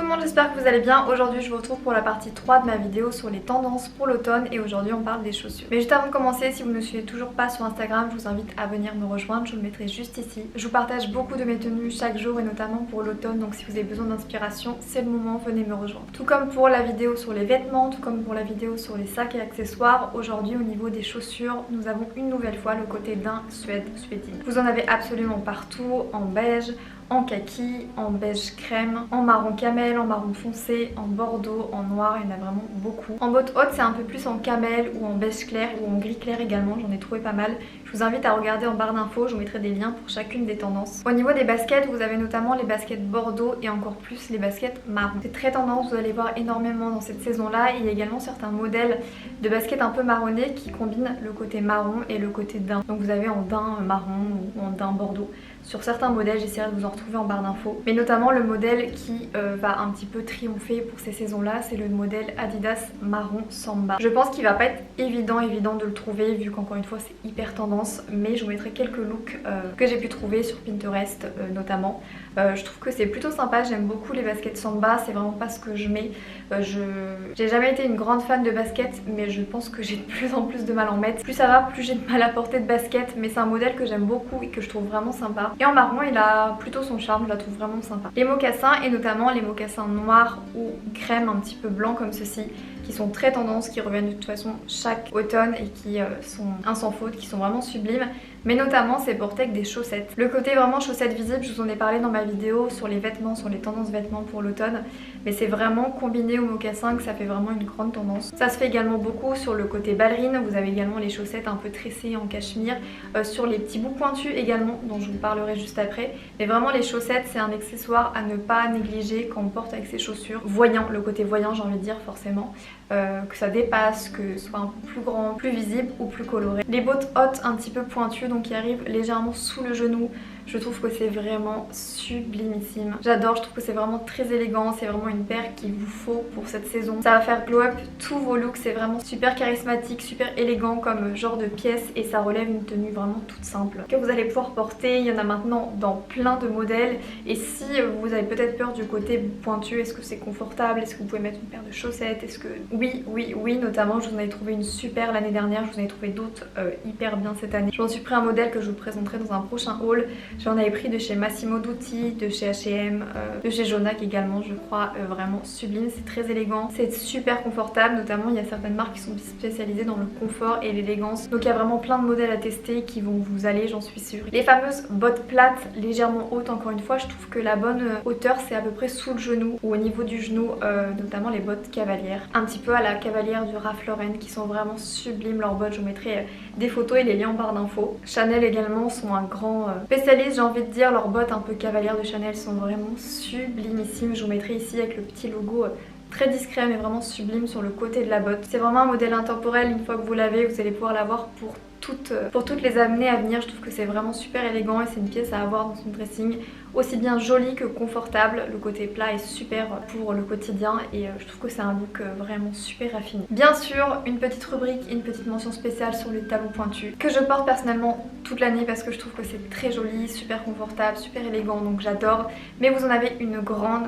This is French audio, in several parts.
le monde, j'espère que vous allez bien. Aujourd'hui je vous retrouve pour la partie 3 de ma vidéo sur les tendances pour l'automne et aujourd'hui on parle des chaussures. Mais juste avant de commencer, si vous ne me suivez toujours pas sur Instagram, je vous invite à venir me rejoindre, je vous le mettrai juste ici. Je vous partage beaucoup de mes tenues chaque jour et notamment pour l'automne, donc si vous avez besoin d'inspiration, c'est le moment, venez me rejoindre. Tout comme pour la vidéo sur les vêtements, tout comme pour la vidéo sur les sacs et accessoires, aujourd'hui au niveau des chaussures, nous avons une nouvelle fois le côté d'un suédine. Vous en avez absolument partout, en beige, en kaki, en beige crème, en marron camel, en marron foncé, en bordeaux, en noir, il y en a vraiment beaucoup. En bottes hautes c'est un peu plus en camel ou en beige clair ou en gris clair également, j'en ai trouvé pas mal. Je vous invite à regarder en barre d'infos, je vous mettrai des liens pour chacune des tendances. Au niveau des baskets, vous avez notamment les baskets bordeaux et encore plus les baskets marron. C'est très tendance, vous allez voir énormément dans cette saison là. Il y a également certains modèles de baskets un peu marronnés qui combinent le côté marron et le côté daim. Donc vous avez en daim marron ou en daim bordeaux. Sur certains modèles, j'essaierai de vous en retrouver en barre d'infos. Mais notamment le modèle qui va un petit peu triompher pour ces saisons-là, c'est le modèle Adidas marron Samba. Je pense qu'il va pas être évident de le trouver vu qu'encore une fois c'est hyper tendance. Mais je vous mettrai quelques looks que j'ai pu trouver sur Pinterest notamment. Je trouve que c'est plutôt sympa, j'aime beaucoup les baskets Samba, c'est vraiment pas ce que je mets. J'ai jamais été une grande fan de baskets, mais je pense que j'ai de plus en plus de mal à en mettre. Plus ça va, plus j'ai de mal à porter de baskets, mais c'est un modèle que j'aime beaucoup et que je trouve vraiment sympa. Et en marron, il a plutôt son charme, je la trouve vraiment sympa. Les mocassins, et notamment les mocassins noirs ou crème un petit peu blanc comme ceci, qui sont très tendance, qui reviennent de toute façon chaque automne et qui sont un sans faute, qui sont vraiment sublimes. Mais notamment c'est porté avec des chaussettes. Le côté vraiment chaussettes visibles, je vous en ai parlé dans ma vidéo sur les vêtements, sur les tendances vêtements pour l'automne. Mais c'est vraiment combiné au mocassin que ça fait vraiment une grande tendance. Ça se fait également beaucoup sur le côté ballerine. Vous avez également les chaussettes un peu tressées en cachemire. Sur les petits bouts pointus également, dont je vous parlerai juste après. Mais vraiment les chaussettes c'est un accessoire à ne pas négliger quand on porte avec ses chaussures. Voyant, le côté voyant j'ai envie de dire forcément. Que ça dépasse, que ce soit un peu plus grand, plus visible ou plus coloré. Les bottes hautes un petit peu pointues donc qui arrivent légèrement sous le genou. Je trouve que c'est vraiment sublimissime. J'adore, je trouve que c'est vraiment très élégant. C'est vraiment une paire qu'il vous faut pour cette saison. Ça va faire glow up tous vos looks. C'est vraiment super charismatique, super élégant comme genre de pièce. Et ça relève une tenue vraiment toute simple que vous allez pouvoir porter. Il y en a maintenant dans plein de modèles. Et si vous avez peut-être peur du côté pointu, est-ce que c'est confortable? Est-ce que vous pouvez mettre une paire de chaussettes? Est-ce que... Oui, notamment je vous en ai trouvé une super l'année dernière. Je vous en ai trouvé d'autres hyper bien cette année. Je m'en suis pris un modèle que je vous présenterai dans un prochain haul. J'en avais pris de chez Massimo Dutti, de chez H&M, de chez Jonac également, je crois, vraiment sublime, c'est très élégant, c'est super confortable, notamment il y a certaines marques qui sont spécialisées dans le confort et l'élégance, donc il y a vraiment plein de modèles à tester qui vont vous aller, j'en suis sûre. Les fameuses bottes plates légèrement hautes, encore une fois, je trouve que la bonne hauteur c'est à peu près sous le genou ou au niveau du genou, notamment les bottes cavalières, un petit peu à la cavalière du Ralph Lauren qui sont vraiment sublimes leurs bottes, je vous mettrai des photos et les liens en barre d'infos. Chanel également sont un grand spécialiste, j'ai envie de dire, leurs bottes un peu cavalières de Chanel sont vraiment sublimissimes. Je vous mettrai ici avec le petit logo très discret mais vraiment sublime sur le côté de la botte. C'est vraiment un modèle intemporel, une fois que vous l'avez vous allez pouvoir l'avoir pour toutes les années à venir. Je trouve que c'est vraiment super élégant et c'est une pièce à avoir dans son dressing, aussi bien jolie que confortable. Le côté plat est super pour le quotidien et je trouve que c'est un look vraiment super raffiné. Bien sûr, une petite rubrique, une petite mention spéciale sur les talons pointus que je porte personnellement toute l'année parce que je trouve que c'est très joli, super confortable, super élégant, donc j'adore. Mais vous en avez une grande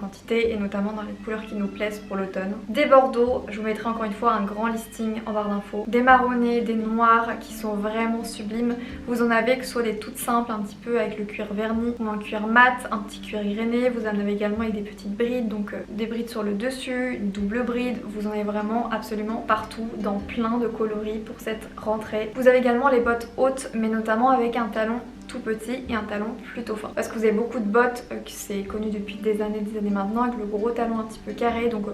quantité et notamment dans les couleurs qui nous plaisent pour l'automne. Des bordeaux, je vous mettrai encore une fois un grand listing en barre d'infos. Des marronnés, des noirs qui sont vraiment sublimes. Vous en avez que ce soit des toutes simples un petit peu avec le cuir verni ou un cuir mat, un petit cuir grainé. Vous en avez également avec des petites brides, donc des brides sur le dessus, une double bride. Vous en avez vraiment absolument partout dans plein de coloris pour cette rentrée. Vous avez également les bottes hautes mais notamment avec un talon tout petit et un talon plutôt fort parce que vous avez beaucoup de bottes qui c'est connu depuis des années maintenant avec le gros talon un petit peu carré, donc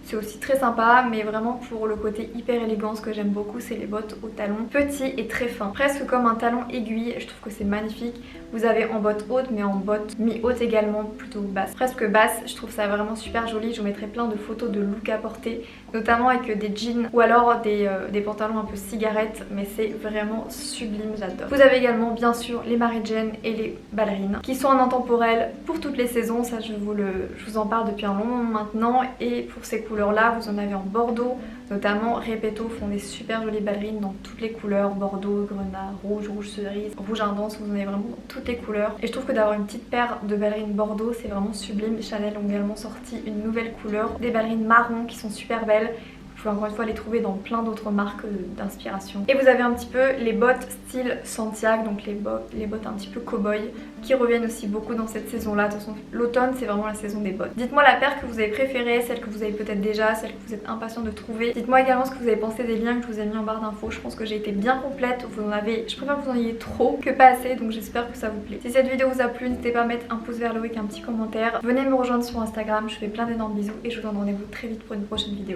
c'est aussi très sympa, mais vraiment pour le côté hyper élégant, ce que j'aime beaucoup c'est les bottes au talon petit et très fin, presque comme un talon aiguille. Je trouve que c'est magnifique. Vous avez en bottes hautes mais en bottes mi-hautes également, plutôt basses, presque basses. Je trouve ça vraiment super joli. Je vous mettrai plein de photos de look à porter, notamment avec des jeans ou alors des pantalons un peu cigarettes, mais c'est vraiment sublime, j'adore. Vous avez également bien sûr les Mary Jane et les ballerines qui sont en intemporel pour toutes les saisons. Ça je vous en parle depuis un long moment maintenant, et pour ces couleurs couleurs là, vous en avez en bordeaux, notamment Repetto font des super jolies ballerines dans toutes les couleurs, bordeaux, grenat, rouge, rouge cerise, rouge intense, vous en avez vraiment dans toutes les couleurs. Et je trouve que d'avoir une petite paire de ballerines bordeaux c'est vraiment sublime. Chanel ont également sorti une nouvelle couleur, des ballerines marron qui sont super belles. Vous pouvez encore une fois les trouver dans plein d'autres marques d'inspiration. Et vous avez un petit peu les bottes style Santiago, donc les bottes un petit peu cow-boy, qui reviennent aussi beaucoup dans cette saison-là. De toute façon, l'automne c'est vraiment la saison des bottes. Dites-moi la paire que vous avez préférée, celle que vous avez peut-être déjà, celle que vous êtes impatient de trouver. Dites-moi également ce que vous avez pensé des liens que je vous ai mis en barre d'infos. Je pense que j'ai été bien complète. Vous en avez, je préfère que vous en ayez trop que pas assez, donc j'espère que ça vous plaît. Si cette vidéo vous a plu, n'hésitez pas à mettre un pouce vers le haut et un petit commentaire. Venez me rejoindre sur Instagram, je fais plein d'énormes bisous et je vous donne rendez-vous très vite pour une prochaine vidéo.